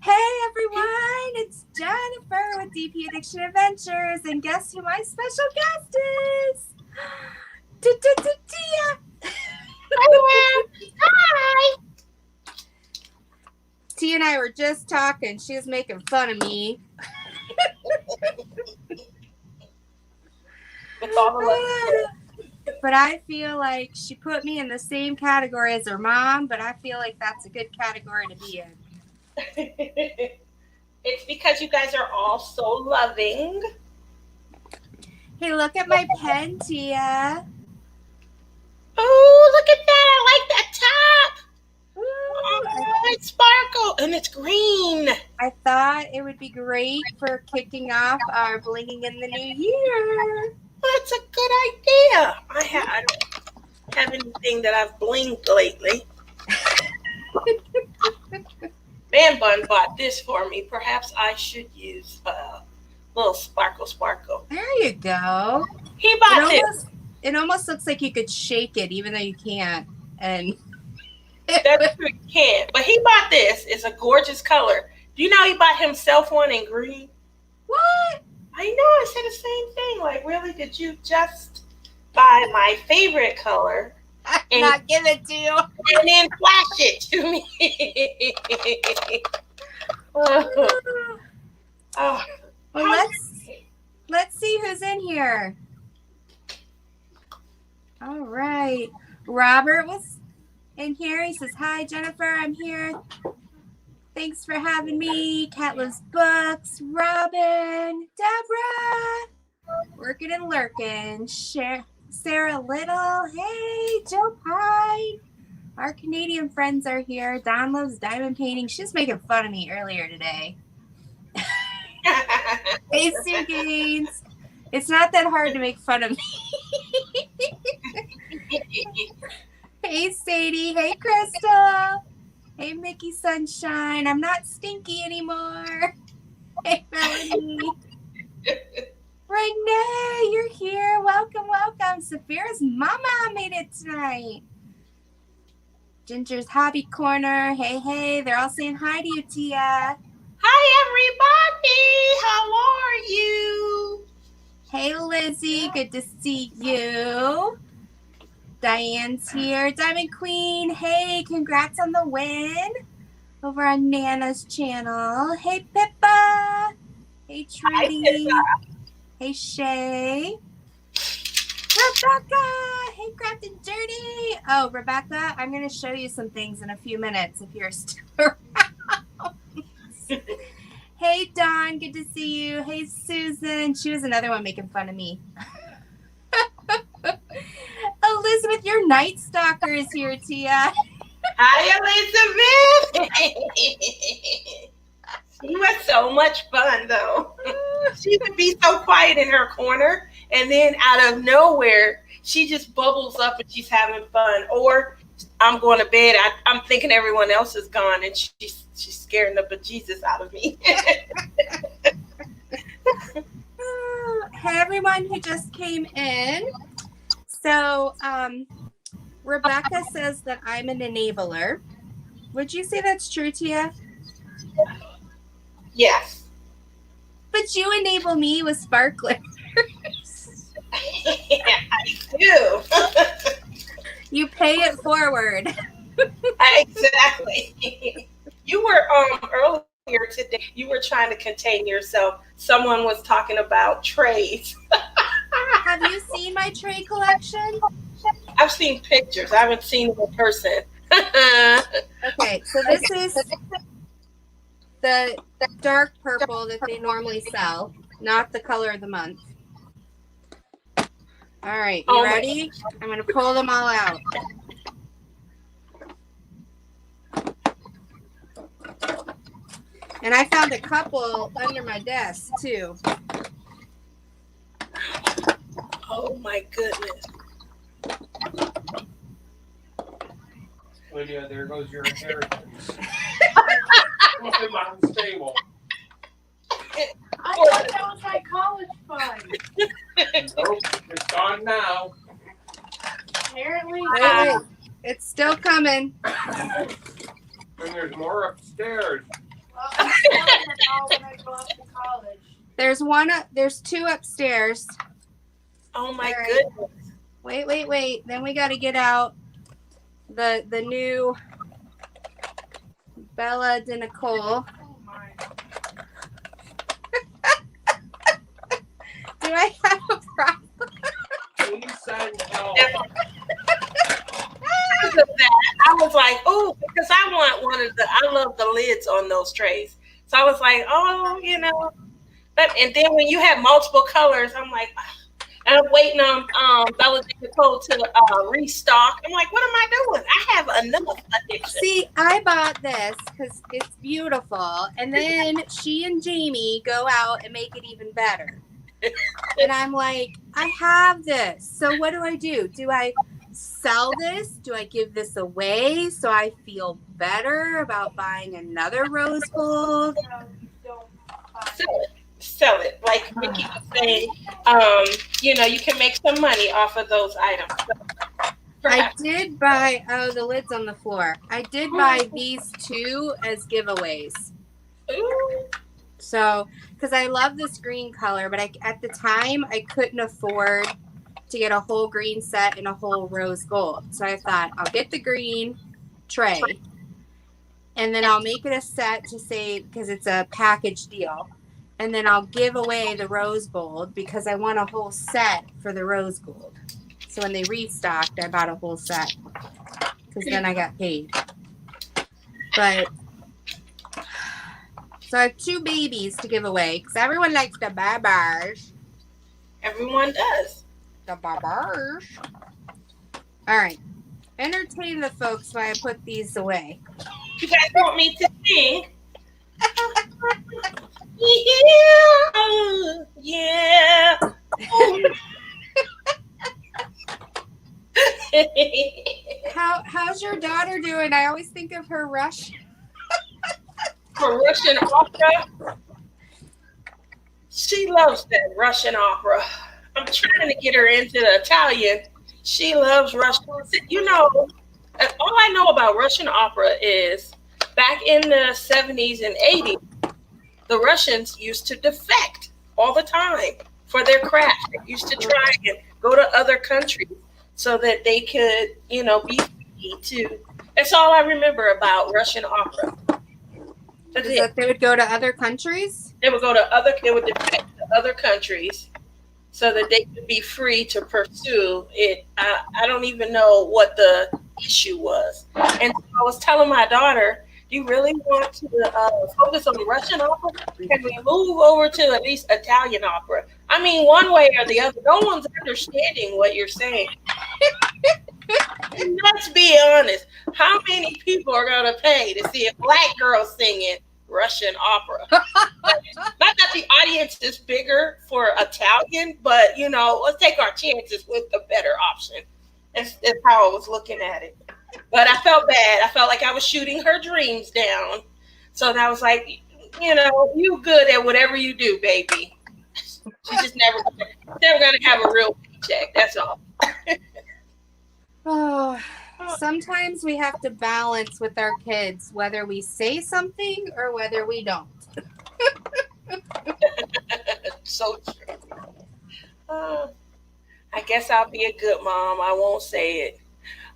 Hey everyone, it's Jennifer with DP Addiction Adventures, and guess who my special guest is? Tia. Hi. Tia and I were just talking. She was making fun of me. But I feel like she put me in the same category as her mom, but I feel like that's a good category to be in. It's because you guys are all so loving. Hey, look at my pen, Tia. Oh, look at that. I like that top. Ooh, Oh, it's sparkle and it's green. I thought it would be great for kicking off our Blinging in the New Year. That's a good idea. I don't have anything that I've blinged lately. Man Bun bought this for me. Perhaps I should use a little sparkle. There you go. He bought this. It almost looks like you could shake it, even though you can't. And that's true, you can't. But he bought this. It's a gorgeous color. Do you know he bought himself one in green? What? I know. I said the same thing. Like, really? Did you just buy my favorite color? And not give it to you. And then flash it to me. Well, let's see who's in here. All right. Robert was in here. He says, "Hi, Jennifer. I'm here. Thanks for having me. Cat loves books. Robin, Deborah, working and lurking. Sarah Little. Hey, Joe Pine. Our Canadian friends are here. Don loves diamond painting. She was making fun of me earlier today. Hey, Sue Gaines. It's not that hard to make fun of me. Hey, Sadie. Hey, Crystal. Hey, Mickey Sunshine. I'm not stinky anymore. Hey, Melanie. Renee, you're here. Welcome. Saphira's mama made it tonight. Ginger's Hobby Corner. Hey. They're all saying hi to you, Tia. Hi, everybody. How are you? Hey, Lizzie. Good to see you. Diane's here. Diamond Queen. Hey, congrats on the win over on Nana's channel. Hey, Pippa. Hey, Trudy. Hey, Shay. Rebecca. Hey, Craft and Dirty. Oh, Rebecca, I'm going to show you some things in a few minutes if you're still around. Hey, Dawn. Good to see you. Hey, Susan. She was another one making fun of me. Elizabeth, your Night Stalker is here, Tia. Hi, Elizabeth. She was so much fun, though. She would be so quiet in her corner, and then out of nowhere, she just bubbles up and she's having fun. Or I'm going to bed. I'm thinking everyone else is gone, and she's scaring the bejesus out of me. Hey, everyone who just came in. So, Rebecca says that I'm an enabler. Would you say that's true, Tia? Yes. But you enable me with sparklers. I do. You pay it forward. Exactly. You were earlier today. You were trying to contain yourself. Someone was talking about trays. Have you seen my tray collection? I've seen pictures. I haven't seen it in person. Okay, so this is the dark purple that they normally sell, not the color of the month. All right, you ready? I'm going to pull them all out. And I found a couple under my desk, too. Oh, my goodness. Lydia, there goes your inheritance. Put them on the table. I thought that was my college fund. Nope, it's gone now. Apparently. Wait. It's still coming. There's And there's more upstairs. Well, I'm selling them all when I go off to college. There's two upstairs. Oh my All right. goodness. Wait. Then we got to get out the new Bella de Nicole. Oh my. Do I have a problem? Please send help. Because of that, I was like, oh, because I want I love the lids on those trays. So I was like, oh, and then when you have multiple colors, I'm like, and I'm waiting on Bella de Nicole to restock. I'm like, what am I doing? I have enough addiction. See, I bought this because it's beautiful. And then she and Jamie go out and make it even better. And I'm like, I have this. So what do? Do I sell this? Do I give this away so I feel better about buying another rose gold? No, you don't buy Sell it. Like Mickey was saying, you can make some money off of those items. I did buy, the lid's on the floor. I did buy these two as giveaways. Ooh. So, because I love this green color, but at the time, I couldn't afford to get a whole green set and a whole rose gold. So I thought, I'll get the green tray, and then I'll make it a set to say, because it's a package deal. And then I'll give away the rose gold because I want a whole set for the rose gold. So when they restocked, I bought a whole set because then I got paid. But so I have two babies to give away because everyone likes the barbers. Everyone does. The barbers. All right. Entertain the folks while I put these away. You guys want me to sing? Yeah. How's your daughter doing? I always think of her Russian. For Russian opera. She loves that Russian opera. I'm trying to get her into the Italian. She loves Russian. All I know about Russian opera is back in the 70s and 80s, the Russians used to defect all the time for their craft. They used to try and go to other countries so that they could, be free to. That's all I remember about Russian opera. That's it. That they would go to other countries? They would defect to other countries so that they could be free to pursue it. I don't even know what the issue was. And so I was telling my daughter, do you really want to focus on Russian opera? Can we move over to at least Italian opera? I mean, one way or the other. No one's understanding what you're saying. And let's be honest. How many people are going to pay to see a black girl singing Russian opera? Not that the audience is bigger for Italian, but, let's take our chances with the better option. That's how I was looking at it. But I felt bad. I felt like I was shooting her dreams down. So I was like, you good at whatever you do, baby. She's just never going to have a real paycheck. That's all. Oh, sometimes we have to balance with our kids whether we say something or whether we don't. So true. I guess I'll be a good mom. I won't say it.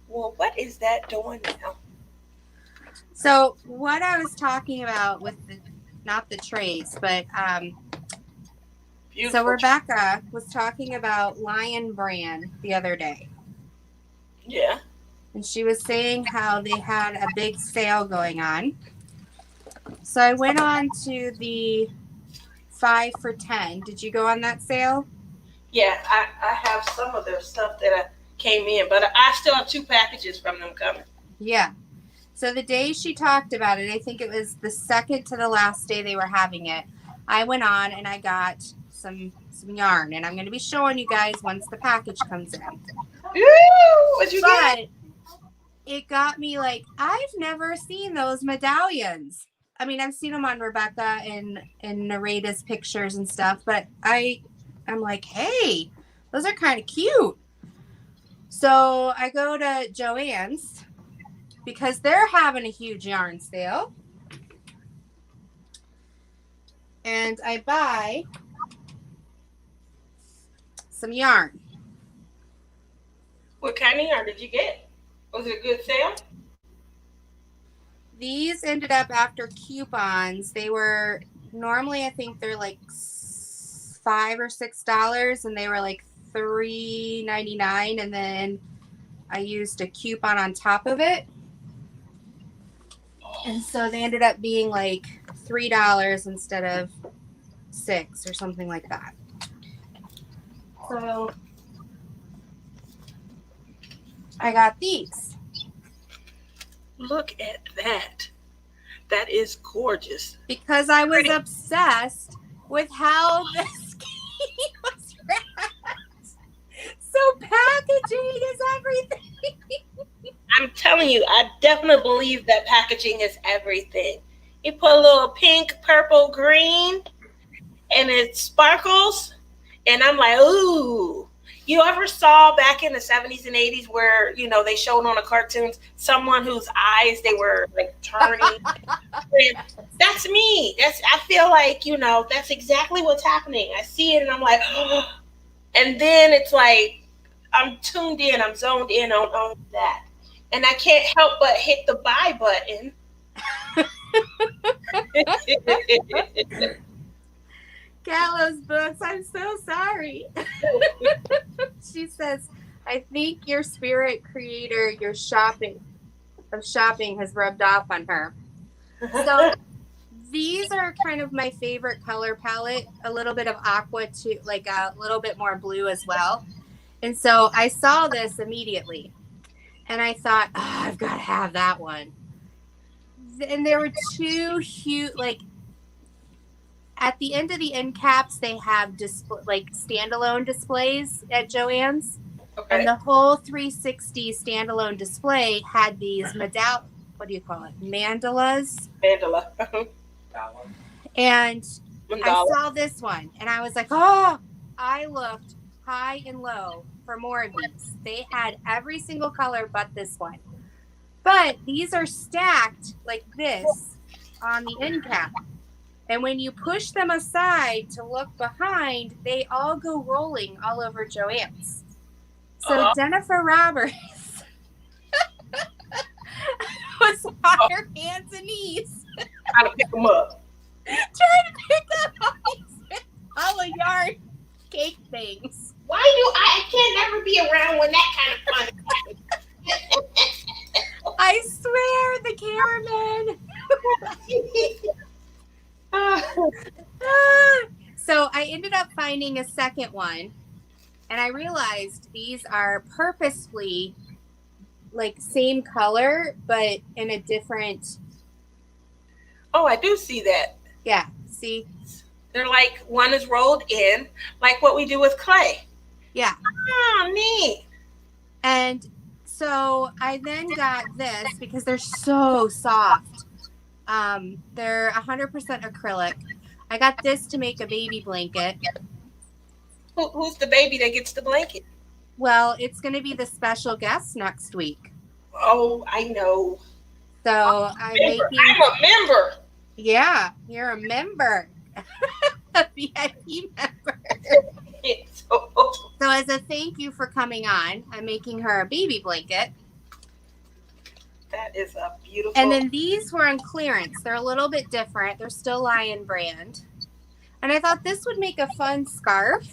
Well, what is that doing now? So what I was talking about with not the trays, but Beautiful. so Rebecca was talking about Lion Brand the other day. Yeah. And she was saying how they had a big sale going on. So I went on to the 5 for 10. Did you go on that sale? Yeah, I have some of their stuff that came in, but I still have 2 packages from them coming. Yeah. So the day she talked about it, I think it was the second to the last day they were having it, I went on and I got some yarn. And I'm going to be showing you guys once the package comes in. Ooh, what'd you get? It got me like, I've never seen those medallions. I mean, I've seen them on Rebecca and Nereda's pictures and stuff, but I'm like, hey, those are kind of cute. So I go to Joann's because they're having a huge yarn sale. And I buy some yarn. What kind of yarn did you get? Was it a good sale? These ended up after coupons. They were normally, I think they're like $5 or $6, and they were like $3.99, and then I used a coupon on top of it, and so they ended up being like $3 instead of $6 or something like that. So I got these. Look at that. That is gorgeous. Because I was obsessed with how the ski was wrapped. So packaging is everything. I'm telling you, I definitely believe that packaging is everything. You put a little pink, purple, green, and it sparkles. And I'm like, ooh. You ever saw back in the 70s and 80s where, you know, they showed on the cartoons someone whose eyes they were like turning? That's me. I feel like, you know, that's exactly what's happening. I see it and I'm like, oh. And then it's like I'm tuned in, I'm zoned in on that. And I can't help but hit the buy button. Gallows Books, I'm so sorry. She says, I think your spirit creator, your shopping has rubbed off on her. So these are kind of my favorite color palette, a little bit of aqua too, like a little bit more blue as well. And so I saw this immediately and I thought, oh, I've got to have that one. And there were two huge, like, at the end of the end caps, they have like standalone displays at Joann's. Okay. And the whole 360 standalone display had these what do you call it? Mandalas. Mandala. And Mandala. I saw this one and I was like, oh, I looked high and low for more of these. They had every single color but this one. But these are stacked like this on the end cap. And when you push them aside to look behind, they all go rolling all over Joann's. So Jennifer Roberts was on her hands and knees Trying to pick them up. trying to pick up all the yarn cake things. Why do I can't never be around when that kind of fun happens? I swear, the cameraman. So I ended up finding a second one, and I realized these are purposefully like same color, but in a different. Oh, I do see that. Yeah, see? They're like one is rolled in, like what we do with clay. Yeah. Oh, neat. And so I then got this because they're so soft. They're 100% acrylic. I got this to make a baby blanket. Who's the baby that gets the blanket? Well, it's going to be the special guest next week. Oh, I know. So I'm making. I'm a member. Yeah, you're a member. A VIP member. So as a thank you for coming on, I'm making her a baby blanket. That is a beautiful. And then these were on clearance. They're a little bit different. They're still Lion brand. And I thought this would make a fun scarf.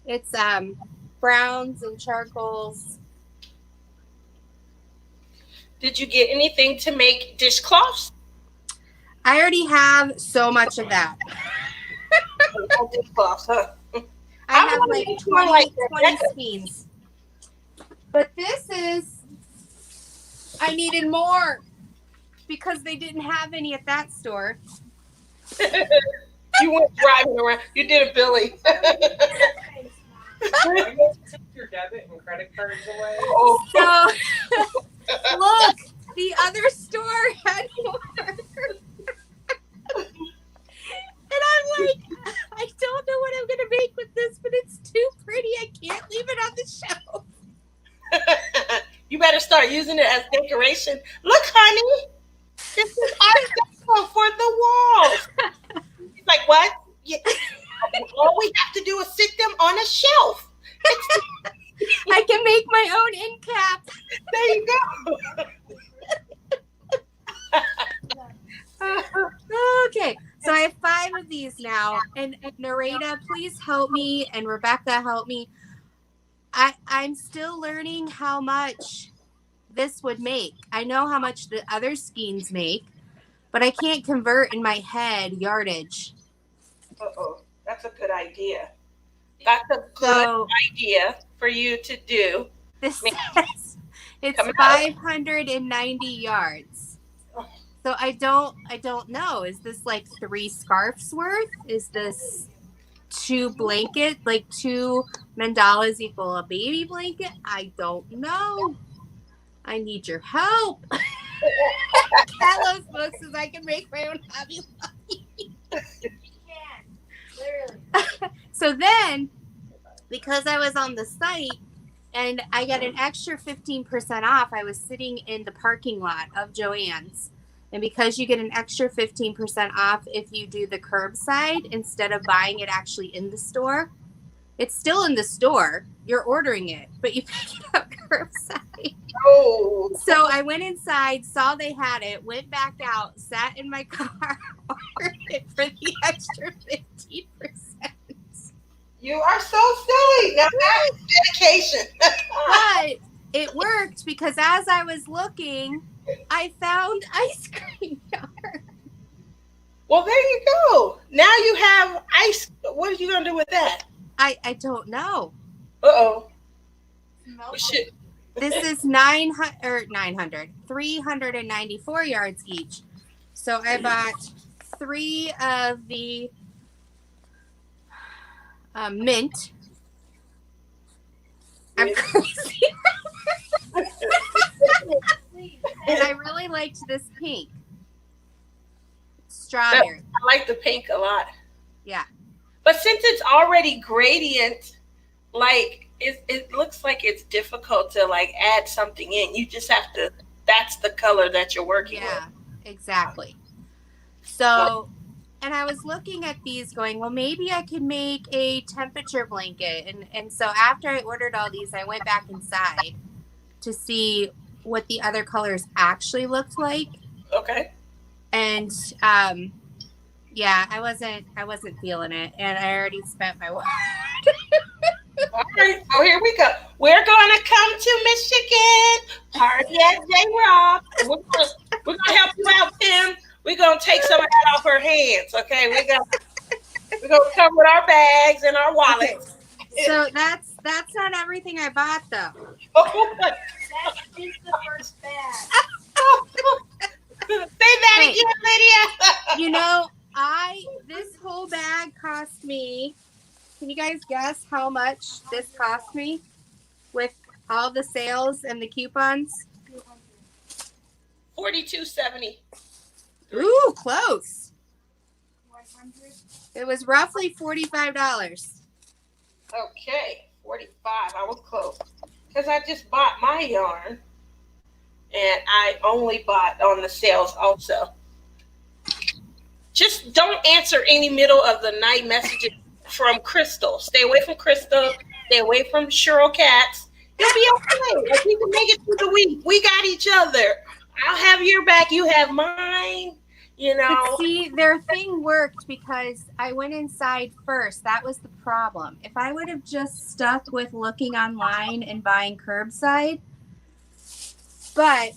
It's browns and charcoals. Did you get anything to make dishcloths? I already have so much of that. Dishcloths, huh? I have like 20 skeins. But this is, I needed more because they didn't have any at that store. You went driving around. You did a Billy. Take your debit and credit cards away. Oh. So, look, the other store had more. And I'm like, I don't know what I'm going to make with this, but it's too pretty. I can't leave it on the shelf. You better start start using it as decoration. Look, honey, this is art deco for the walls. He's like, what? Yeah. All we have to do is sit them on a shelf. I can make my own end cap. There you go. Okay, so I have 5 of these now, and Narita, please help me, and Rebecca, help me. I'm still learning how much this would make. I know how much the other skeins make, but I can't convert in my head yardage. Uh-oh, that's a good idea. That's a good idea for you to do. This says it's 590 yards. So I don't know. Is this like 3 scarves worth? Is this 2 blankets, like 2 mandalas equal a baby blanket? I don't know. I need your help. Carlos Book says I can make my own Hobby Lobby. You can. Literally. So then, because I was on the site and I got an extra 15% off, I was sitting in the parking lot of Joann's. And because you get an extra 15% off if you do the curbside instead of buying it actually in the store, it's still in the store. You're ordering it, but you pick it up curbside. Oh. So I went inside, saw they had it, went back out, sat in my car, ordered it for the extra 15%. You are so silly. Now that's dedication. But it worked because as I was looking, I found ice cream yard. Well, there you go. Now you have ice. What are you going to do with that? I don't know. Uh-oh. We should. This is 394 yards each. So I bought 3 of the mint. I'm crazy. And I really liked this pink. Strawberry. I like the pink a lot. Yeah. But since it's already gradient, like it looks like it's difficult to like add something in. You just have to, that's the color that you're working with. Yeah, exactly. So, and I was looking at these going, well, maybe I could make a temperature blanket. And so after I ordered all these, I went back inside to see what the other colors actually looked like. Okay. And yeah, I wasn't feeling it, and I already spent my word. All right, so here we go. We're gonna come to Michigan, party at J-Rock. We're gonna help you out, Tim. We're gonna take some of that off her hands, okay? We're gonna come with our bags and our wallets. Okay. So that's not everything I bought, though. That is the first bag. Say that again, Lydia. You know, this whole bag cost me. Can you guys guess how much this cost me with all the sales and the coupons? $42.70. Ooh, close. 100. It was roughly $45. Okay, 45. I was close because I just bought my yarn, and I only bought on the sales also. Just don't answer any middle of the night messages from Crystal. Stay away from Crystal. Stay away from Cheryl Katz. You'll be okay. If we can make it through the week, we got each other. I'll have your back. You have mine. You know. But see, their thing worked because I went inside first. That was the problem. If I would have just stuck with looking online and buying curbside, but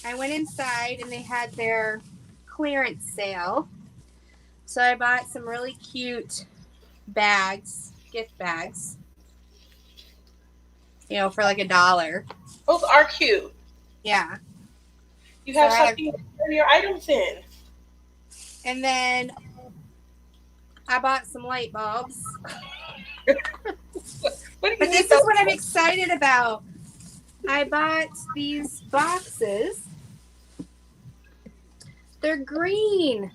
I went inside and they had their clearance sale. So I bought some really cute bags, gift bags, you know, for like $1. Those are cute. Yeah. You have So something to turn your items in. And then I bought some light bulbs. What But this is what I'm excited about. I bought these boxes. They're green.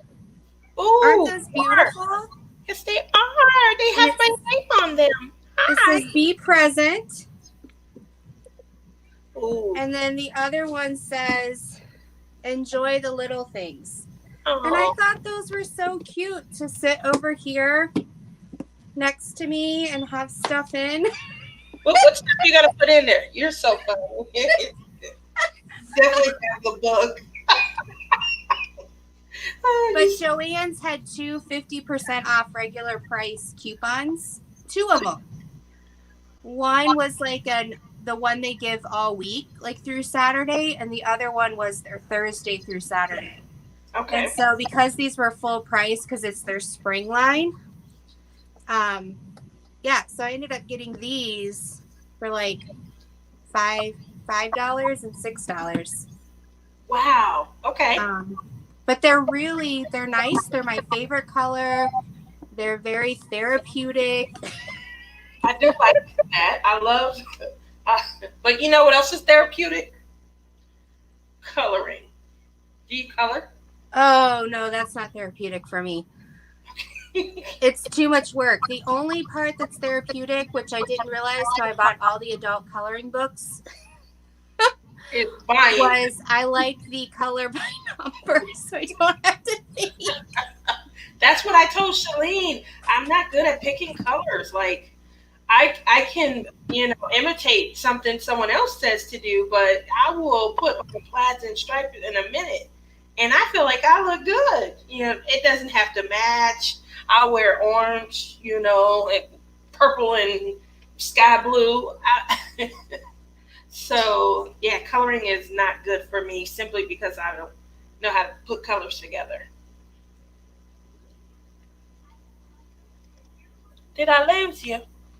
Ooh, Aren't those beautiful? Yes, they are. They have my name on them. It Hi. says be present. Ooh. And then the other one says, enjoy the little things. Oh. And I thought those were so cute to sit over here next to me and have stuff in. What stuff you gotta put in there? You're so funny. Definitely have the book. But Joann's had 50% off regular price coupons. 2 of them. One was like the one they give all week, like through Saturday, and the other one was their Thursday through Saturday. Okay. And so because these were full price because it's their spring line, yeah, so I ended up getting these for like $5 and $6. Wow. Okay. But they're nice. They're my favorite color. They're very therapeutic. I do like that. I love, but you know what else is therapeutic? Coloring. Do you color? Oh, no, that's not therapeutic for me. It's too much work. The only part that's therapeutic, which I didn't realize, so I bought all the adult coloring books, was I like the color by number, so I don't have to think. That's what I told Shalene. I'm not good at picking colors. Like, I can, imitate something someone else says to do, but I will put on plaids and stripes in a minute. And I feel like I look good. It doesn't have to match. I'll wear orange, and purple and sky blue. So, yeah, coloring is not good for me simply because I don't know how to put colors together. Did I lose you?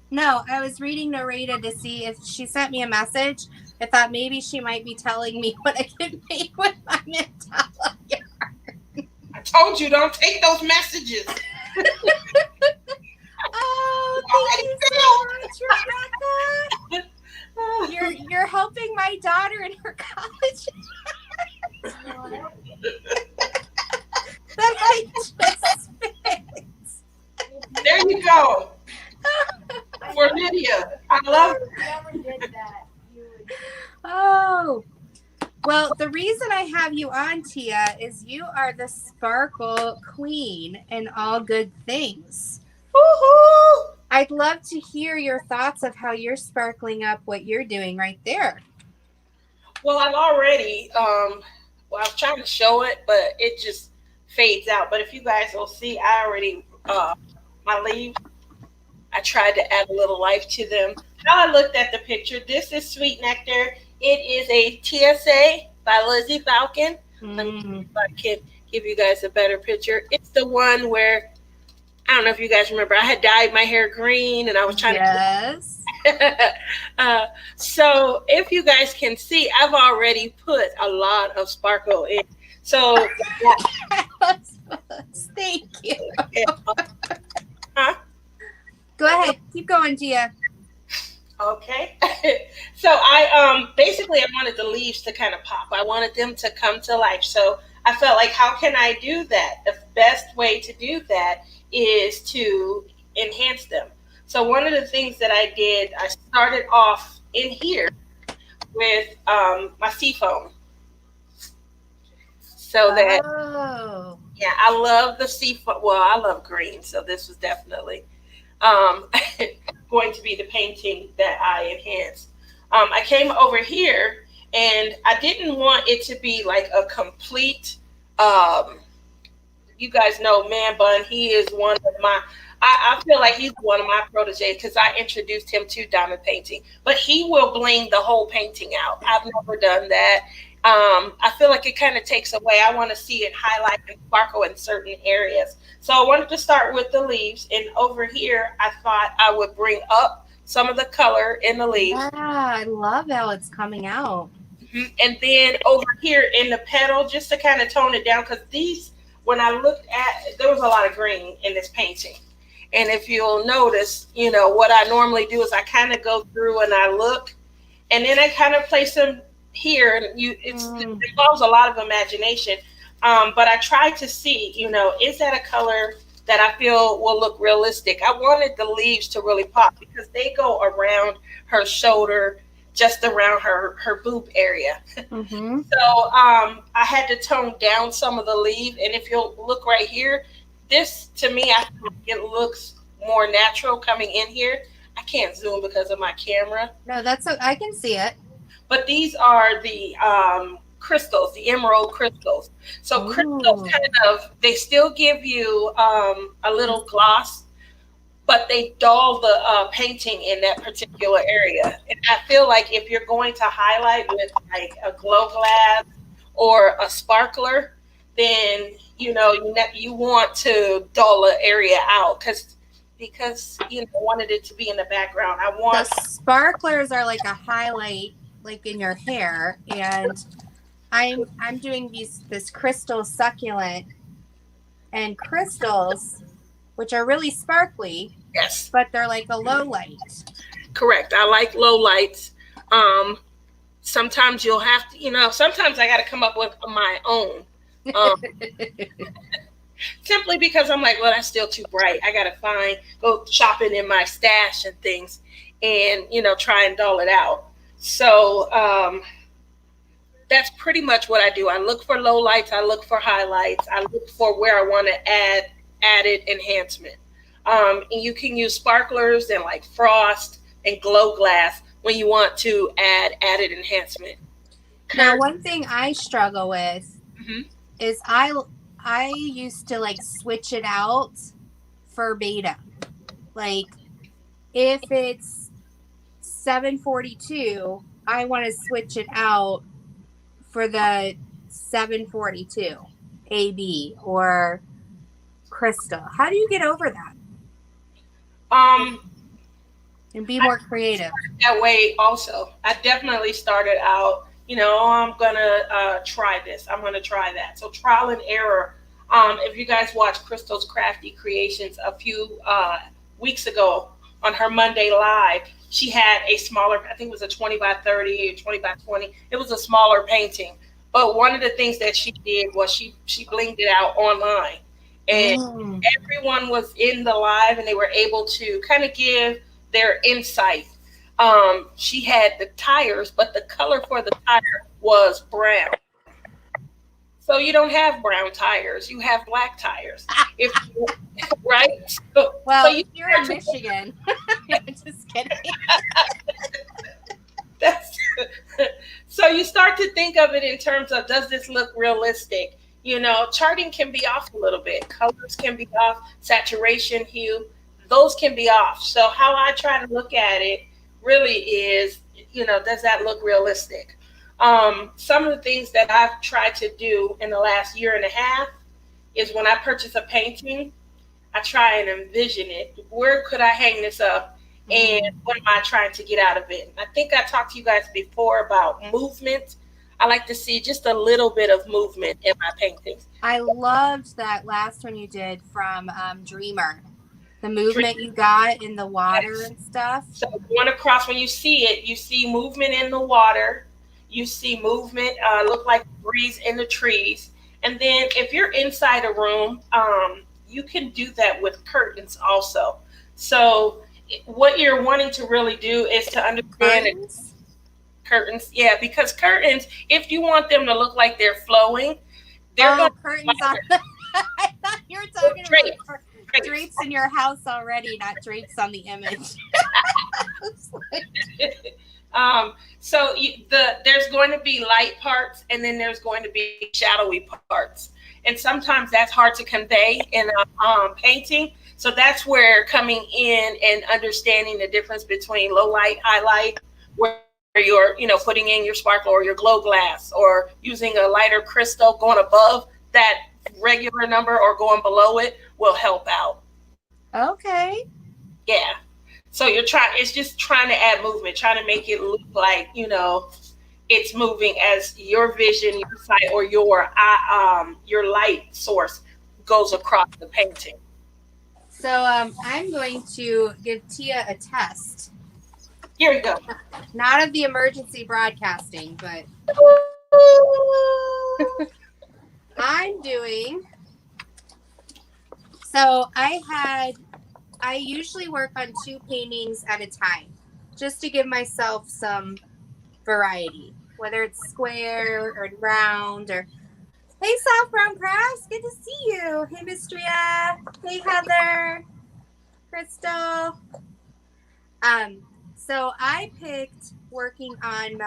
No, I was reading Narita to see if she sent me a message. I thought maybe she might be telling me what I could make with my mandala yarn. I told you, don't take those messages. Oh, thank you so much, Rebecca. You're helping my daughter in her college. That I just fixed. There you go. For Lydia. I love it. Whoever did that, you would. Oh. Well, the reason I have you on, Tia, is you are the sparkle queen in all good things. Woohoo! I'd love to hear your thoughts of how you're sparkling up what you're doing right there. Well, I've already, I was trying to show it, but it just fades out. But if you guys will see, I already, my leaves, I tried to add a little life to them. How I looked at the picture, this is Sweet Nectar. It is a TSA by Lizzie Falcon. Let me see if I can give you guys a better picture. It's the one where, I don't know if you guys remember, I had dyed my hair green and I was trying to. So if you guys can see, I've already put a lot of sparkle in. So, thank you. Huh? Go ahead. Keep going, Tia. Okay. So I basically I wanted the leaves to kind of pop. I wanted them to come to life. So I felt like, how can I do that? The best way to do that is to enhance them. So one of the things that I did, I started off in here with my seafoam. So that, yeah, I love the seafoam. Well, I love green, so this was definitely going to be the painting that I enhanced. I came over here and I didn't want it to be like a complete, you guys know Man Bun, he is one of my, I feel like he's one of my proteges because I introduced him to diamond painting, but he will bling the whole painting out. I've never done that. I feel like it kind of takes away. I want to see it highlight and sparkle in certain areas. So I wanted to start with the leaves. And over here, I thought I would bring up some of the color in the leaves. Yeah, I love how it's coming out. And then over here in the petal, just to kind of tone it down, because these, when I looked at, there was a lot of green in this painting. And if you'll notice, what I normally do is I kind of go through and I look, and then I kind of place them here, and it involves a lot of imagination. But I try to see, is that a color that I feel will look realistic? I wanted the leaves to really pop because they go around her shoulder. just around her boob area. Mm-hmm. So I had to tone down some of the leaf. And if you'll look right here, this to me, I feel like it looks more natural coming in here. I can't zoom because of my camera. No, I can see it. But these are the crystals, the emerald crystals. So crystals Ooh. kind of, they still give you a little gloss, but they dull the painting in that particular area. And I feel like if you're going to highlight with like a glow glass or a sparkler, then you want to dull the area out because wanted it to be in the background. I The want sparklers are like a highlight, like in your hair, and I'm doing this crystal succulent and crystals, which are really sparkly, yes, but they're like a low light. correct. I like low lights. Sometimes you'll have to, sometimes I got to come up with my own. Simply because I'm like, well, that's still too bright. I got to go shopping in my stash and things and, try and dull it out. So that's pretty much what I do. I look for low lights. I look for highlights. I look for where I want to add added enhancement. And you can use sparklers and like frost and glow glass when you want to add added enhancement. Now, one thing I struggle with Mhm. is I used to like switch it out verbatim. Like if it's 742, I want to switch it out for the 742 AB or crystal. How do you get over that and be more creative? That way also. I definitely started out, I'm going to try this. I'm going to try that. So trial and error. If you guys watched Crystal's Crafty Creations a few weeks ago on her Monday Live, she had a smaller, I think it was a 20 by 30 or 20 by 20. It was a smaller painting. But one of the things that she did was she blinged it out online. And everyone was in the live and they were able to kind of give their insight. She had the tires, but the color for the tire was brown. So you don't have brown tires, you have black tires. Right? Well, so you're in Michigan. Just kidding. So you start to think of it in terms of, does this look realistic? Charting can be off a little bit. Colors can be off. Saturation, hue, those can be off. So how I try to look at it really is, does that look realistic? Some of the things that I've tried to do in the last year and a half is when I purchase a painting, I try and envision it. Where could I hang this up? And what am I trying to get out of it? I think I talked to you guys before about movement. I like to see just a little bit of movement in my paintings. I loved that last one you did from Dreamer. The movement you got in the water and stuff. So going across, when you see it, you see movement in the water. You see movement, look like breeze in the trees. And then if you're inside a room, you can do that with curtains also. So what you're wanting to really do is to understand curtains. Yeah, because curtains, if you want them to look like they're flowing, they're going curtains on. I thought you were talking about drapes in your house already, not drapes on the image. So there's going to be light parts and then there's going to be shadowy parts. And sometimes that's hard to convey in a painting. So that's where coming in and understanding the difference between low light, high light, where you're, putting in your sparkle or your glow glass or using a lighter crystal, going above that regular number or going below it will help out. Okay. Yeah. So it's just trying to add movement, trying to make it look like, it's moving as your vision, your sight, or your light source goes across the painting. So I'm going to give Tia a test. Here we go. Not of the emergency broadcasting, but I'm doing. So I usually work on 2 paintings at a time, just to give myself some variety, whether it's square or round or. Hey, South Brown Press, good to see you. Hey, Mistria. Hey, Heather. Crystal. So I picked working on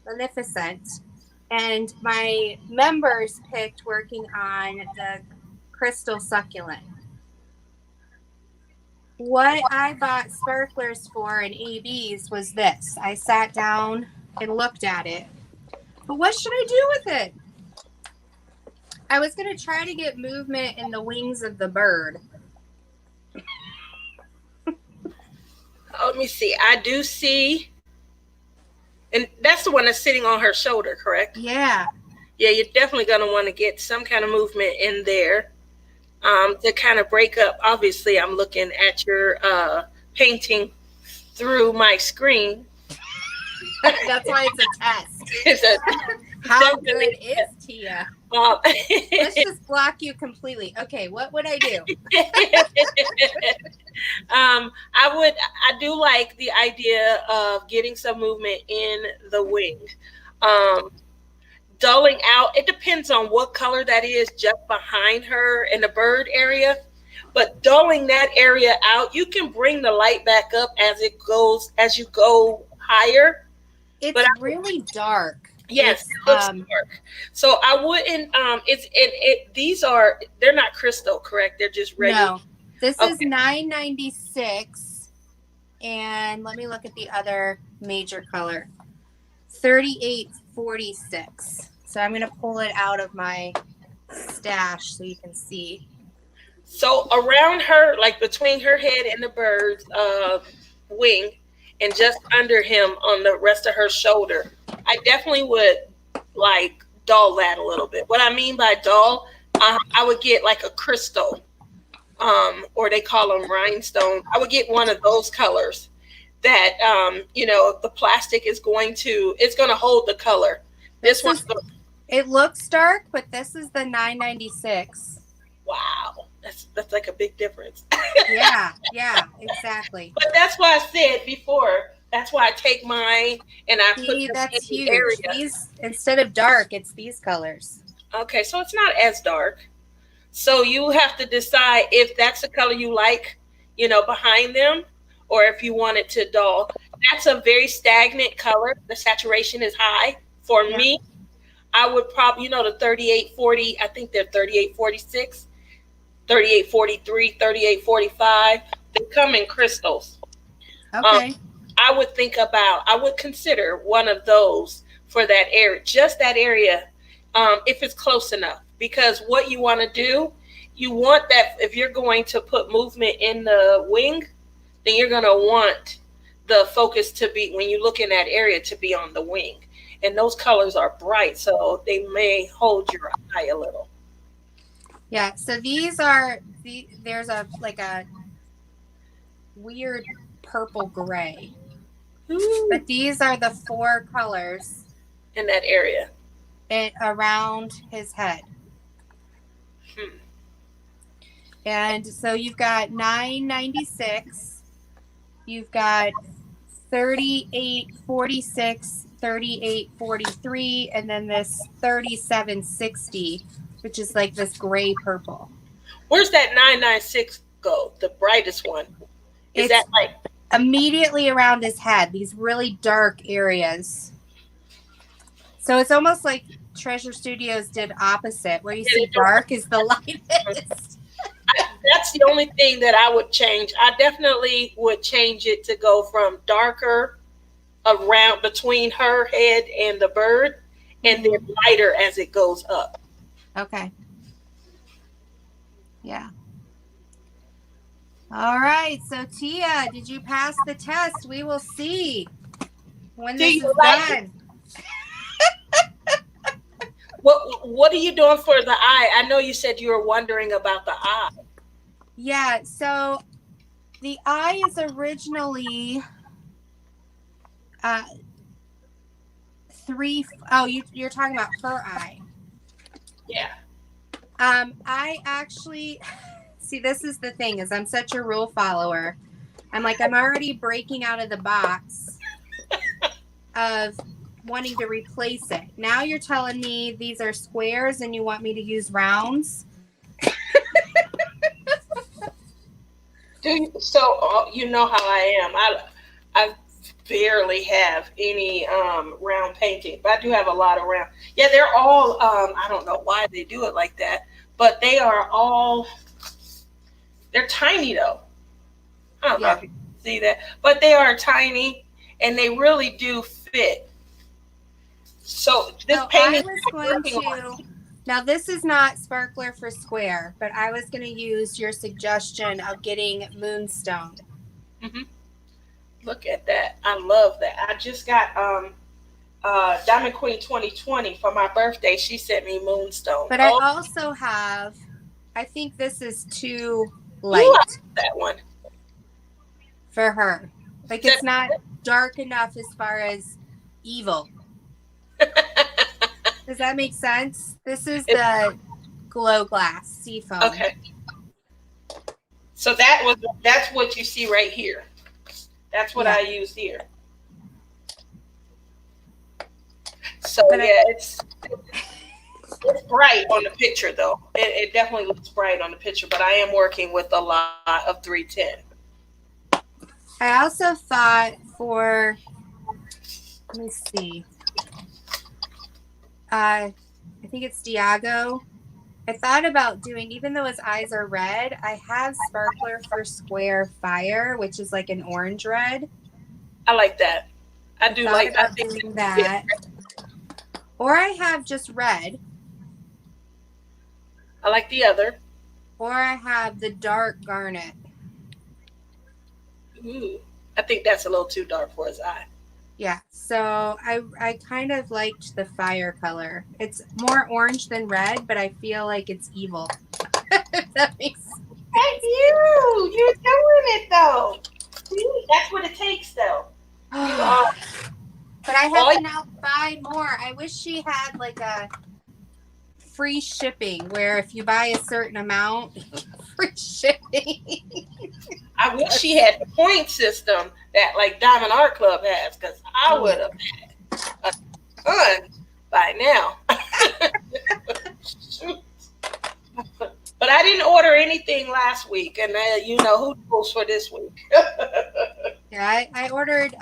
Maleficent, and my members picked working on the Crystal Succulent. What I bought sparklers for in ABs was this. I sat down and looked at it. But what should I do with it? I was going to try to get movement in the wings of the bird. Let me see. I do see. And that's the one that's sitting on her shoulder, correct? Yeah. Yeah, you're definitely going to want to get some kind of movement in there to kind of break up. Obviously, I'm looking at your painting through my screen. That's why it's a test. How good is Tia? Let's just block you completely. Okay, what would I do? I do like the idea of getting some movement in the wing. Dulling out, it depends on what color that is just behind her in the bird area. But dulling that area out, you can bring the light back up as you go higher. It's really dark. Yes, it looks dark. So I wouldn't. They're not crystal, correct? They're just regular. No, this is $9.96, and let me look at the other major color, $38.46. So I'm gonna pull it out of my stash so you can see. So around her, like between her head and the bird's wing, and just under him on the rest of her shoulder, I definitely would like dull that a little bit. What I mean by dull, I would get like a crystal, or they call them rhinestone. I would get one of those colors that, the plastic is going to hold the color. It looks dark, but this is the $9.96. Wow, that's like a big difference. Yeah, exactly. But that's why I said before. That's why I take mine and I put them that's in huge. the area. These, instead of dark, it's these colors. Okay, so it's not as dark. So you have to decide if that's the color you like, behind them, or if you want it to dull. That's a very stagnant color. The saturation is high. For me, I would probably, the 3840, I think they're 3846, 3843, 3845. They come in crystals. Okay. I would consider one of those for that area, just that area, if it's close enough. Because what you want to do, you want that if you're going to put movement in the wing, then you're going to want the focus to be, when you look in that area, to be on the wing. And those colors are bright, so they may hold your eye a little. Yeah, so there's a weird purple gray. Ooh. But these are the 4 colors In that area. Around his head. And so you've got $9.96, you've got $38.46, $38.43, and then this $37.60, which is like this gray purple. Where's that 996 go? The brightest one. Is that like immediately around his head? These really dark areas. So it's almost like Treasure Studios did opposite, where you see dark is the lightest. That's the only thing that I would change. I definitely would change it to go from darker around between her head and the bird, and then lighter as it goes up. Okay. Yeah. All right. So Tia, did you pass the test? We will see when this is done. What are you doing for the eye? I know you said you were wondering about the eye. Yeah, so the eye is originally you're talking about her eye. Yeah. I actually see, this is the thing, is I'm such a rule follower. I'm already breaking out of the box. of wanting to replace it. Now you're telling me these are squares and you want me to use rounds. So you know how I am. I barely have any round painting, but I do have a lot of round. Yeah, they're all. I don't know why they do it like that, but they are all. They're tiny though. I don't know if you can see that, but they are tiny, and they really do fit. So this painting. Now this is not sparkler for square, but I was going to use your suggestion of getting moonstone. Mm-hmm. Look at that. I love that. I just got Diamond Queen 2020 for my birthday. She sent me moonstone. But I also have, I think this is too light. That one. For her. Like it's not dark enough as far as evil. Does that make sense? This is the glow glass seafoam. Okay. So that's what you see right here. That's what I used here. So it's bright on the picture though. It definitely looks bright on the picture, but I am working with a lot of 310. I also thought for, let me see. I think it's Diago. I thought about doing, even though his eyes are red, I have sparkler for square fire, which is like an orange red. I like that. I do like doing that. Or I have just red. I like the other. Or I have the dark garnet. Ooh, I think that's a little too dark for his eye. Yeah, so I kind of liked the fire color. It's more orange than red, but I feel like it's evil. If that makes sense. Hey, you're doing it though. See, that's what it takes though. But I have to now buy more. I wish she had like a free shipping where if you buy a certain amount, free shipping. I wish she had the point system that like Diamond Art Club has, because I would have had a ton by now. But I didn't order anything last week, and you know who knows for this week. Yeah, I ordered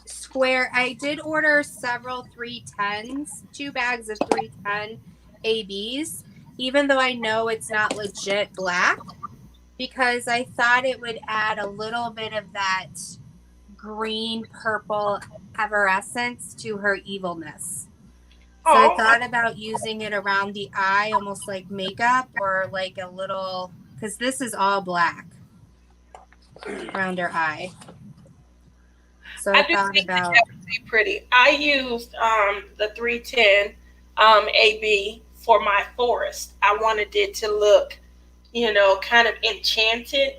square. I did order several 310s, 2 bags of 310 ABs, even though I know it's not legit black, because I thought it would add a little bit of that green purple effervescence to her evilness. So I thought about using it around the eye, almost like makeup, or like a little, because this is all black around her eye. So I thought about that would be pretty. I used the 310 AB for my forest. I wanted it to look, you know, kind of enchanted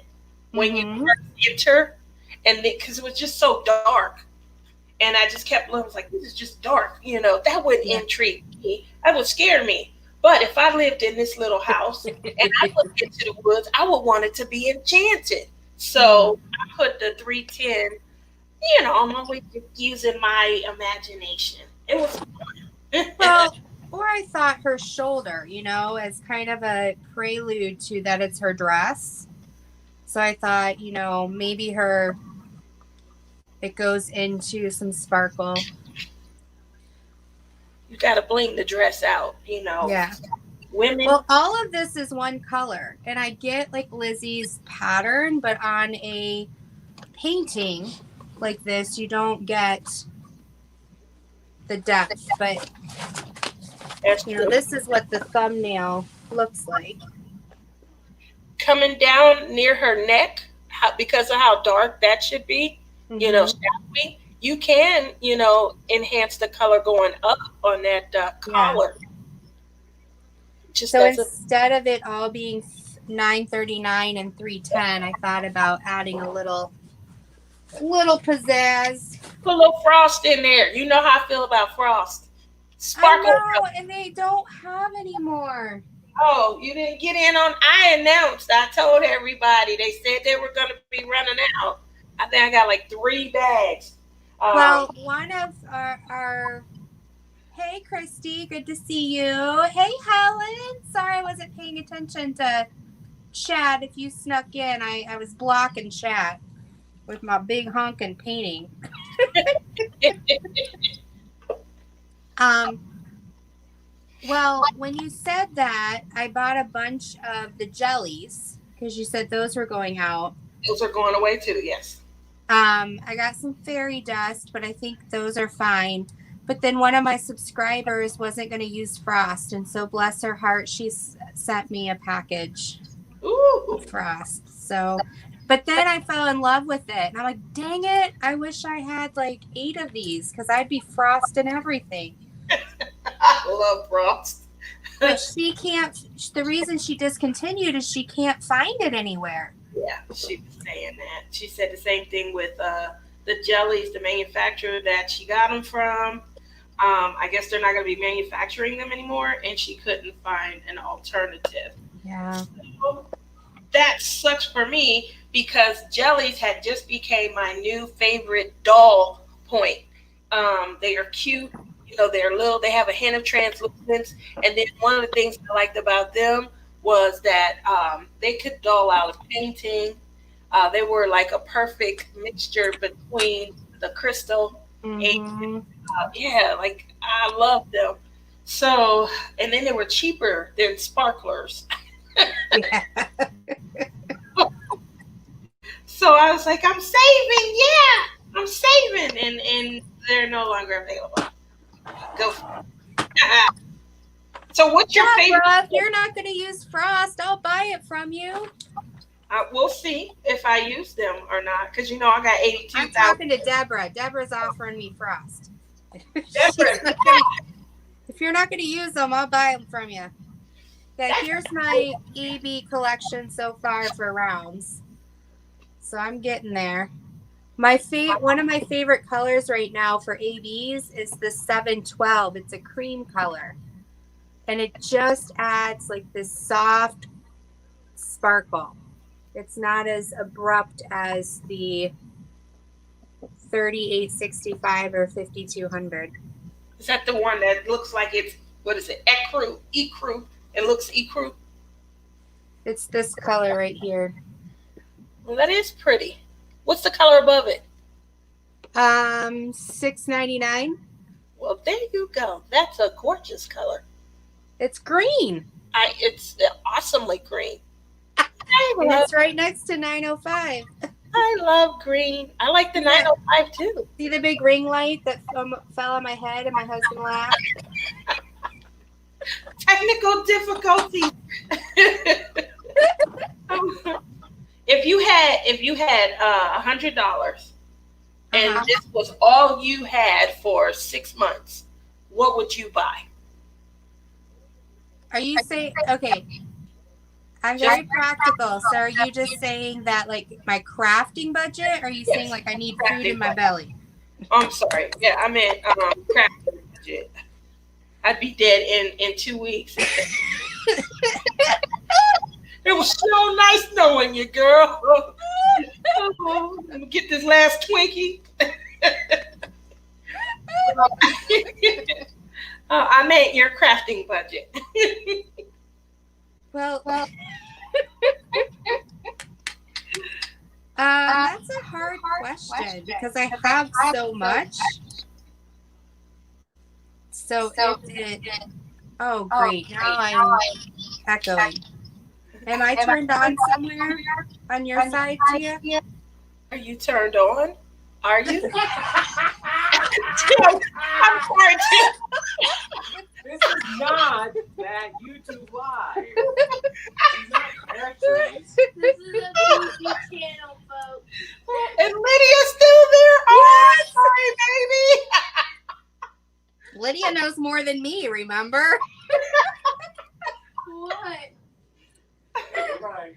when you first enter, and because it was just so dark, and I just kept looking, like, this is just dark, you know, that wouldn't intrigue me. That would scare me. But if I lived in this little house and I looked into the woods, I would want it to be enchanted. So I put the 310, you know, I'm always using my imagination. It was fun. Well, or I thought her shoulder, you know, as kind of a prelude to that it's her dress. So I thought, you know, maybe it goes into some sparkle. You got to bling the dress out, you know. Yeah. Women. Well, all of this is one color. And I get like Lizzie's pattern, but on a painting like this, you don't get the depth. But, you know, this is what the thumbnail looks like. Coming down near her neck, because of how dark that should be, you know, shadowy, you can, you know, enhance the color going up on that collar. So instead of it all being 939 and 310, I thought about adding a little pizzazz. Put a little frost in there. You know how I feel about frost. Sparkle. I know, and they don't have anymore. Oh, you didn't get in on. I announced. I told everybody. They said they were going to be running out. I think I got like 3 bags. Well, one of our hey, Christy, good to see you. Hey, Helen. Sorry I wasn't paying attention to chat. If you snuck in, I was blocking chat with my big honkin' painting. Well, when you said that, I bought a bunch of the jellies because you said those were going out. Those are going away too, yes. I got some fairy dust, but I think those are fine. But then one of my subscribers wasn't going to use frost, and so bless her heart, she sent me a package of frost. So, but then I fell in love with it, and I'm like, dang it! I wish I had like 8 of these because I'd be frosting everything. I love frost. But she can't. The reason she discontinued is she can't find it anywhere. Yeah, she was saying that. She said the same thing with the jellies, the manufacturer that she got them from. I guess they're not going to be manufacturing them anymore, and she couldn't find an alternative. Yeah. So that sucks for me because jellies had just became my new favorite doll point. They are cute. You know, they're little. They have a hint of translucence. And then one of the things I liked about them was that they could doll out a painting. They were like a perfect mixture between the crystal and yeah, like I love them. So, and then they were cheaper than sparklers. Yeah. So I was like, I'm saving. Yeah, I'm saving. And they're no longer available. Go for it. So what's your favorite? Bruh, if you're not going to use frost, I'll buy it from you. We'll see if I use them or not. Because, you know, I got 82,000. I'm talking to Deborah. Deborah's offering me frost. Deborah, If you're not going to use them, I'll buy them from you. Okay, here's my EB collection so far for rounds. So I'm getting there. One of my favorite colors right now for ABs is the 712. It's a cream color. And it just adds like this soft sparkle. It's not as abrupt as the 3865 or 5200. is that the one that looks like it's, what is it, ecru? It looks ecru. It's this color right here. Well, that is pretty. What's the color above it? $6.99. Well, there you go. That's a gorgeous color. It's green. It's awesomely green. And it's right next to 905. I love green. I like the 905 too. See the big ring light that fell on my head and my husband laughed? Technical difficulties. If you had $100 and this was all you had for 6 months, what would you buy? Are you saying, okay, I'm very practical. So are you just saying that like my crafting budget? Or are you saying like I need food in my belly? I'm sorry. Yeah, I meant crafting budget. I'd be dead in 2 weeks. It was so nice knowing you, girl. Let me get this last Twinkie. I meant your crafting budget. Well, that's a hard question because I have so much. So oh great, now I'm echoing. Am I turned on somewhere on your side, Tia? Are you turned on? Are you? I'm sorry, Tia. This is not that YouTube Live. It's not actually. This is a PC channel, folks. And Lydia's still there? Oh, I'm sorry, baby. Lydia knows more than me, remember? What? Right.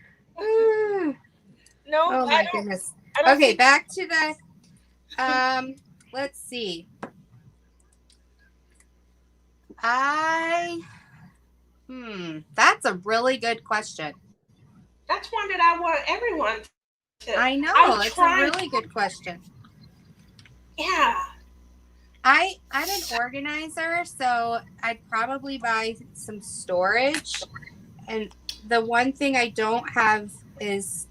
No, Oh I my don't. goodness. I don't Okay, think- back to the let's see. That's a really good question. That's one that I want everyone to. I know, I'm it's trying- a really good question. Yeah. I'm an organizer, so I'd probably buy some storage. And the one thing I don't have is,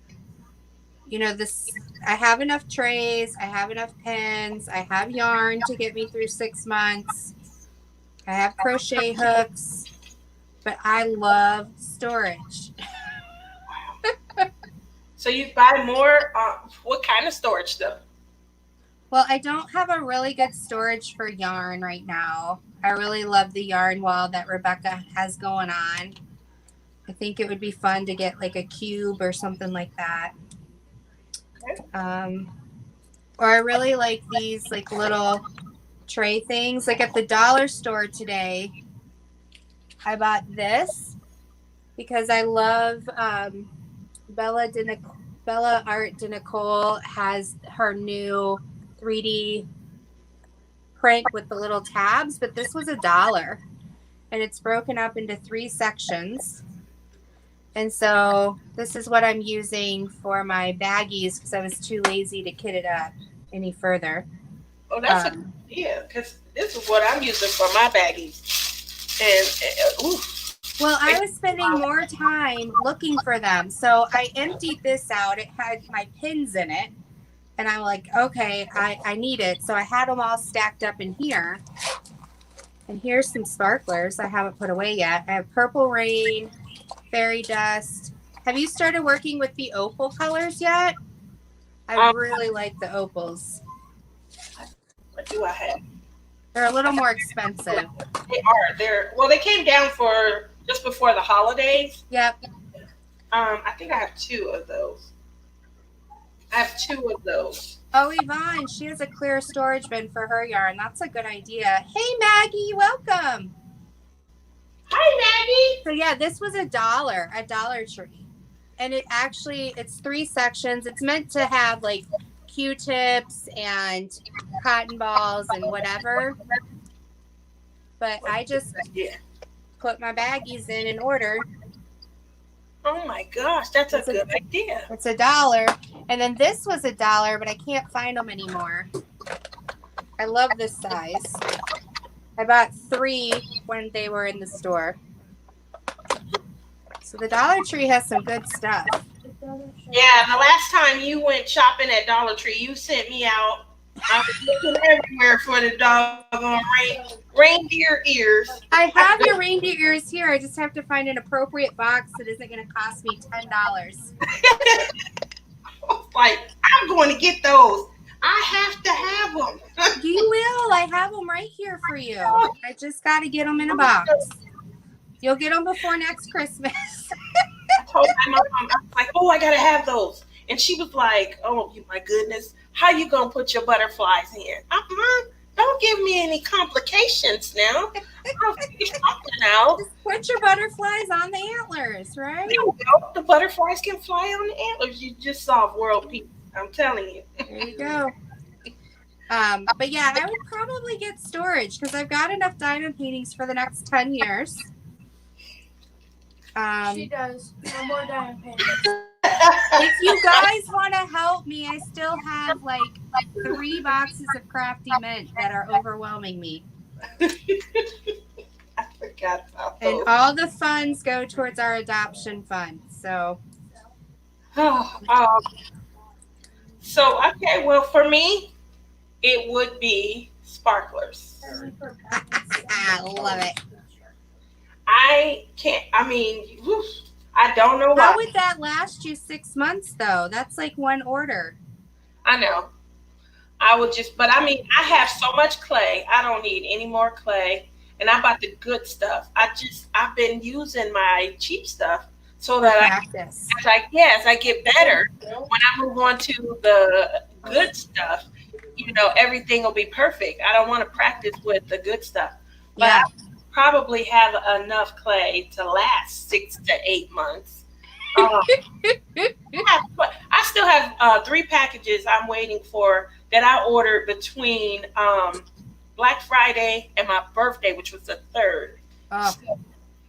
this. I have enough trays, I have enough pins, I have yarn to get me through 6 months. I have crochet hooks, but I love storage. So you buy more. What kind of storage though? Well, I don't have a really good storage for yarn right now. I really love the yarn wall that Rebecca has going on. I think it would be fun to get like a cube or something like that. Or I really like these like little tray things. Like at the dollar store today, I bought this because I love Bella Art de Nicole has her new 3D print with the little tabs, but this was $1 and it's broken up into 3 sections. And so this is what I'm using for my baggies because I was too lazy to kit it up any further. Oh, that's a good idea, because this is what I'm using for my baggies. And ooh. Well, I was spending more time looking for them. So I emptied this out. It had my pins in it. And I'm like, okay, I need it. So I had them all stacked up in here. And here's some sparklers I haven't put away yet. I have Purple Rain, Fairy Dust. Have you started working with the opal colors yet? I really like the opals. What do I have? They're a little more expensive. They are. They came down for just before the holidays. Yep. I think I have 2 of those. Oh, Yvonne, she has a clear storage bin for her yarn. That's a good idea. Hey, Maggie, welcome. Hi, Maggie. So yeah, this was $1 at Dollar Tree. And it's 3 sections. It's meant to have like Q-tips and cotton balls and whatever. But I just put my baggies in order. Oh my gosh, that's a good idea. It's $1. And then this was $1, but I can't find them anymore. I love this size. I bought 3 when they were in the store. So the Dollar Tree has some good stuff. Yeah, the last time you went shopping at Dollar Tree, you sent me out. I was looking everywhere for the doggone reindeer ears. I have your reindeer ears here. I just have to find an appropriate box that isn't going to cost me $10. Like, I'm going to get those. I have to have them. You will. I have them right here for you. I just got to get them in a box. You'll get them before next Christmas. I told my mom, I was like, oh, I got to have those. And she was like, oh, my goodness. How you going to put your butterflies in? Mom, don't give me any complications now. I'll figure something out. Just put your butterflies on the antlers, right? The butterflies can fly on the antlers. You just solved world peace. I'm telling you. There you go. But yeah, I would probably get storage because I've got enough diamond paintings for the next 10 years. She does. No more diamond paintings. If you guys want to help me, I still have like 3 boxes of Crafty Mint that are overwhelming me. I forgot about those. And all the funds go towards our adoption fund. So. So, okay, well, for me, it would be sparklers. I love it. I don't know why. How would that last you 6 months, though? That's like one order. I know. But I have so much clay. I don't need any more clay. And I bought the good stuff. I've been using my cheap stuff so that as I get better, when I move on to the good stuff, everything will be perfect. I don't want to practice with the good stuff. But I probably have enough clay to last 6 to 8 months. I still have 3 packages I'm waiting for that I ordered between Black Friday and my birthday, which was the 3rd. Oh. So,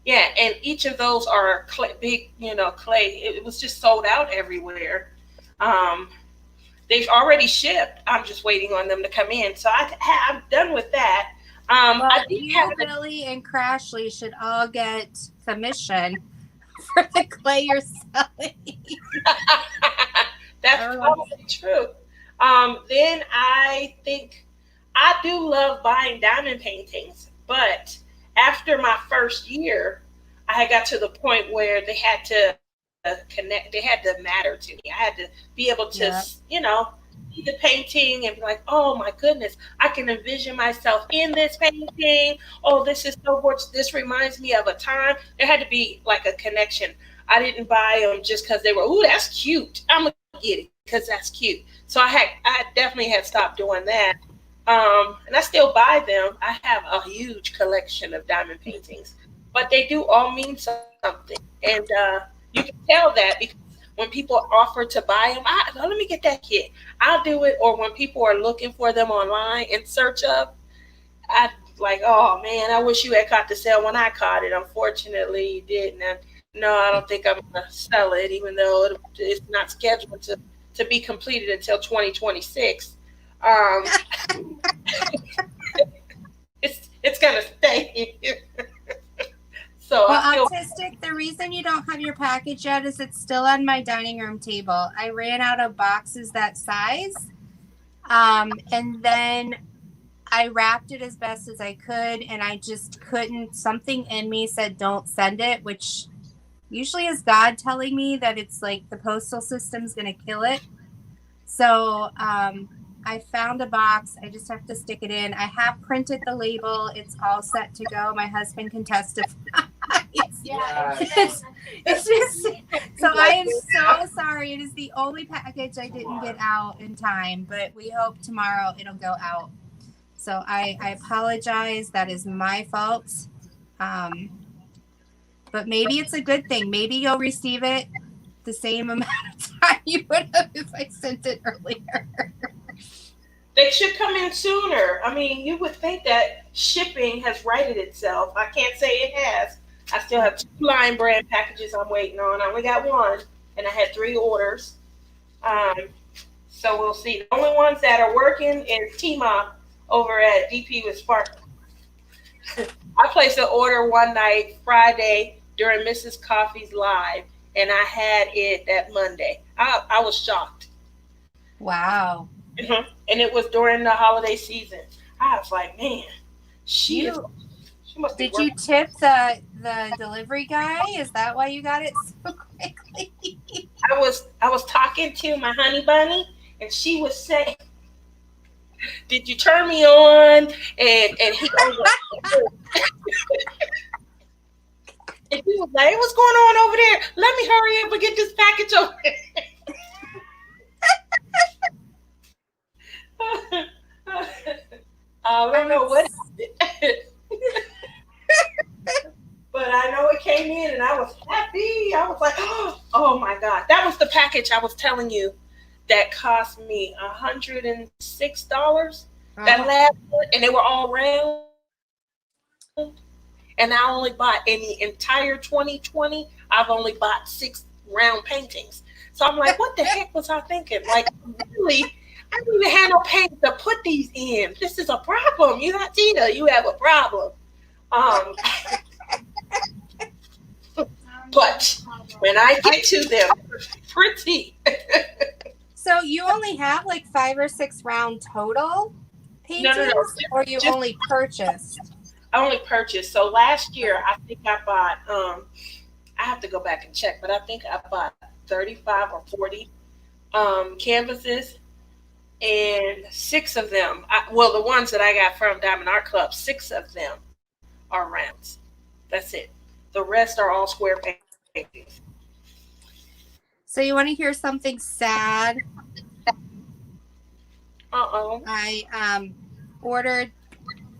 yeah, and each of those are big, clay. It was just sold out everywhere. they've already shipped. I'm just waiting on them to come in. So I'm done with that. Well, I did you, have Billy, and Crashly should all get commission for the clay you're selling. That's probably true. Then I think I do love buying diamond paintings, but after my first year, I had got to the point where they had to connect. They had to matter to me. I had to be able to, Yeah. see the painting and be like, oh my goodness, I can envision myself in this painting. Oh, this is so gorgeous. This reminds me of a time. There had to be like a connection. I didn't buy them just because they were, ooh, that's cute. I'm gonna get it because that's cute. So I definitely had stopped doing that. And I still buy them. I have a huge collection of diamond paintings, but they do all mean something. And you can tell that because when people offer to buy them, let me get that kit. I'll do it. Or when people are looking for them online in search of, I like, oh man, I wish you had caught the sale when I caught it. Unfortunately, you didn't. And no, I don't think I'm gonna sell it, even though it's not scheduled to be completed until 2026. Um, it's gonna stay. So Well, I feel Autistic, the reason you don't have your package yet is it's still on my dining room table. I ran out of boxes that size. And then I wrapped it as best as I could, and I just couldn't. Something in me said, don't send it, which usually is God telling me that it's like the postal system's going to kill it. So I found a box. I just have to stick it in. I have printed the label. It's all set to go. My husband can testify. It's just so I am so sorry. It is the only package I didn't get out in time, but we hope tomorrow it'll go out. So I apologize. That is my fault. But maybe it's a good thing. Maybe you'll receive it the same amount of time you would have if I sent it earlier. they should come in sooner. I mean, you would think that shipping has righted itself. I can't say it has. I still have 2 line brand packages I'm waiting on. I only got one, and I had 3 orders. Um, so we'll see. The only ones that are working is Tima over at DP with Spark. I placed an order one night, Friday, during Mrs. Coffee's live, and I had it that Monday. I was shocked. Wow. And it was during the holiday season. I was like, man, she must be Did you tip the delivery guy? Is that why you got it so quickly? I was talking to my honey bunny, and she was saying, "Did you turn me on?" And he goes, and he was like, "What's going on over there? Let me hurry up and get this package over there." I don't know what happened. But I know it came in and I was happy. I was like, oh my God. That was the package I was telling you that cost me $106. That last one, and they were all round. And I only bought in the entire 2020, I've only bought 6 round paintings. So I'm like, what the heck was I thinking? Like, really, I don't even have no paint to put these in. This is a problem. You not Tina, you have a problem. But when I get to them, pretty. So you only have like 5 or 6 round total paintings, No. or you only purchased? I only purchased. So last year, I think I bought. I have to go back and check, but I think I bought 35 or 40 canvases, and 6 of them. The ones that I got from Diamond Art Club, 6 of them are rounds. That's it. The rest are all square paintings. So you want to hear something sad? I ordered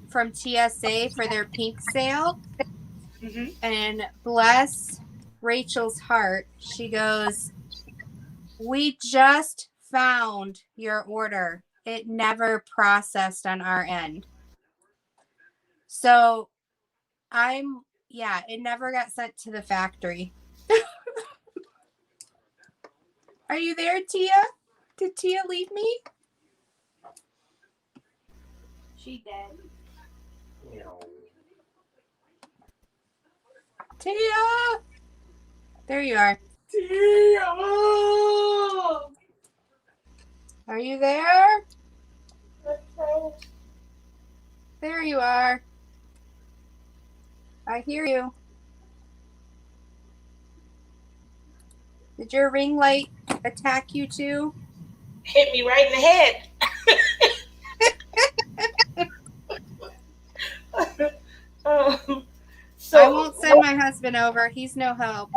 from TSA for their pink sale, and bless Rachel's heart, she goes, "We just found your order. It never processed on our end." So it never got sent to the factory. Are you there, Tia? Did Tia leave me? She dead. Tia! There you are. Tia! Are you there? There you are. I hear you. Did your ring light attack you too? Hit me right in the head. So I won't send my husband over. He's no help.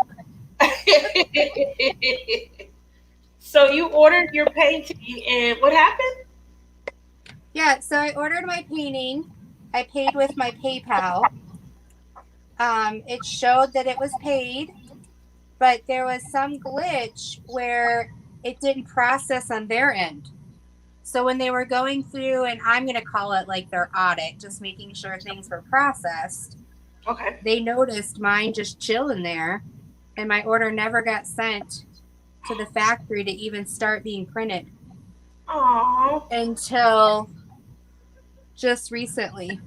So you ordered your painting, and what happened? Yeah, so I ordered my painting. I paid with my PayPal. It showed that it was paid, but there was some glitch where it didn't process on their end. So when they were going through, and I'm going to call it like their audit, just making sure things were processed, Okay. they noticed mine just chilling there, and my order never got sent to the factory to even start being printed. Aww. Until just recently.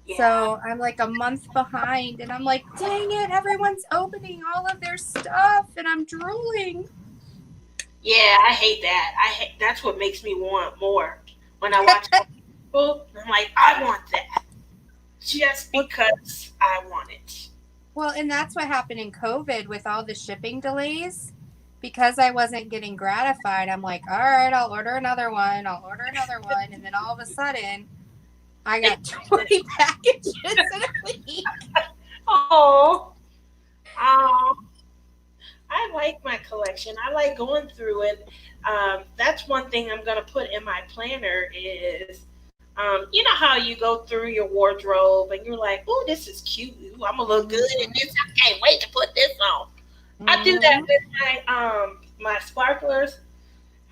Yeah. So I'm like a month behind, and I'm like, dang it, everyone's opening all of their stuff, and I'm drooling. Yeah, I hate that. That's what makes me want more. When I watch people, I'm like, I want that. Just because I want it. Well, and that's what happened in COVID with all the shipping delays. Because I wasn't getting gratified, I'm like, all right, I'll order another one. And then all of a sudden, I got 20 packages in a week. Oh, I like my collection. I like going through it. That's one thing I'm going to put in my planner is, you know how you go through your wardrobe and you're like, oh, this is cute. Ooh, I'm going to look good in this. I can't wait to put this on. I do that with my sparklers.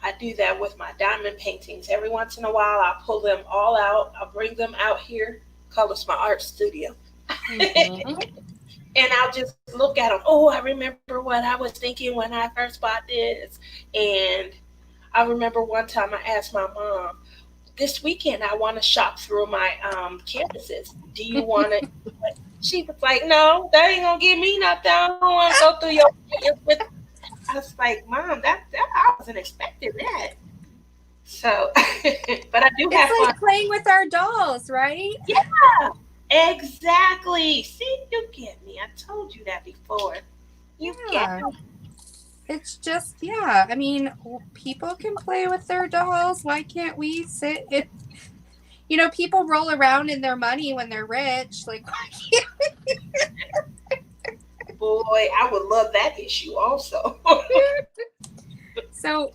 I do that with my diamond paintings. Every once in a while, I'll pull them all out. I'll bring them out here. Call this my art studio. And I'll just look at them. Oh, I remember what I was thinking when I first bought this. And I remember one time I asked my mom, this weekend I want to shop through my canvases. Do you want to? She was like, no, that ain't going to give me nothing. I don't want to go through your with. I was like, Mom, that I wasn't expecting that. So, but I do have It's like fun. playing with our dolls, right? Yeah, exactly. See, you get me. I told you that before. You get me. It's just, yeah. I mean, people can play with their dolls. Why can't we sit in? You know, people roll around in their money when they're rich. Like, why can't we? Boy, I would love that issue also. So,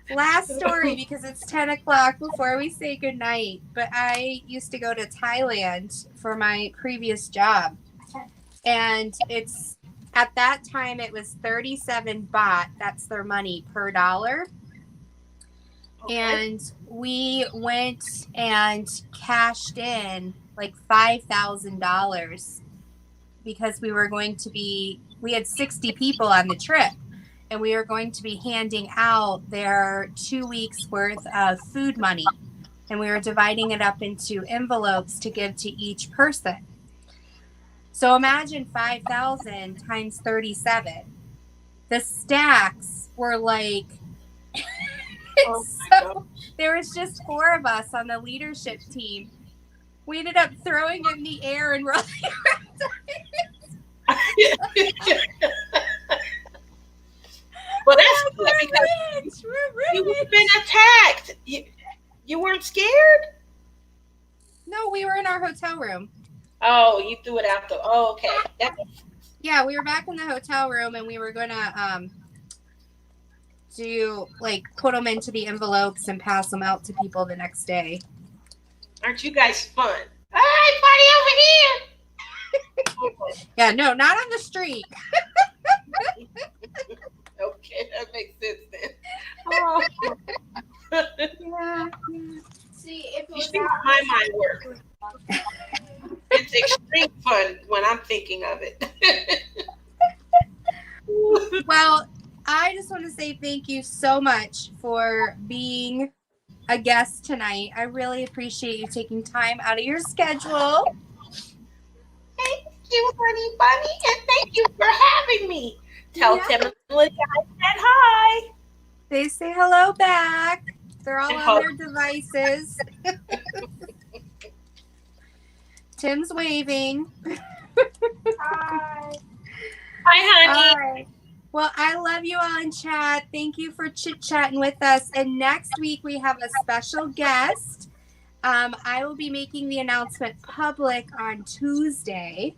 last story, because it's 10 o'clock before we say goodnight. But I used to go to Thailand for my previous job. And it's, at that time, it was 37 baht. That's their money per dollar. Okay. And we went and cashed in like $5,000 because we had 60 people on the trip, and we were going to be handing out their 2 weeks worth of food money, and we were dividing it up into envelopes to give to each person. So imagine 5,000 times 37. The stacks were like, so there was just 4 of us on the leadership team. We ended up throwing it in the air and rolling around. Well, that's good because you would have been attacked. You weren't scared? No, we were in our hotel room. Oh, you threw it out okay. Yeah, we were back in the hotel room, and we were gonna put them into the envelopes and pass them out to people the next day. Aren't you guys fun? All right, party over here. Yeah, no, not on the street. Okay, that makes sense then. Oh. Yeah. See, if it You was see how my mind works. It's extreme fun when I'm thinking of it. Well, I just want to say thank you so much for being a guest tonight. I really appreciate you taking time out of your schedule. Thank you, honey bunny, and thank you for having me. Tell Yeah. Tim and Melissa I said hi. They say hello back. They're all And on hope- their devices. Tim's waving. Hi. Hi, honey. Hi. Well, I love you all in chat. Thank you for chit-chatting with us. And next week we have a special guest. I will be making the announcement public on Tuesday,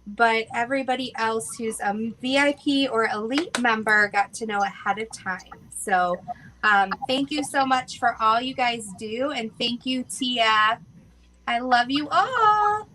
but everybody else who's a VIP or elite member got to know ahead of time. So thank you so much for all you guys do. And thank you, Tia. I love you all.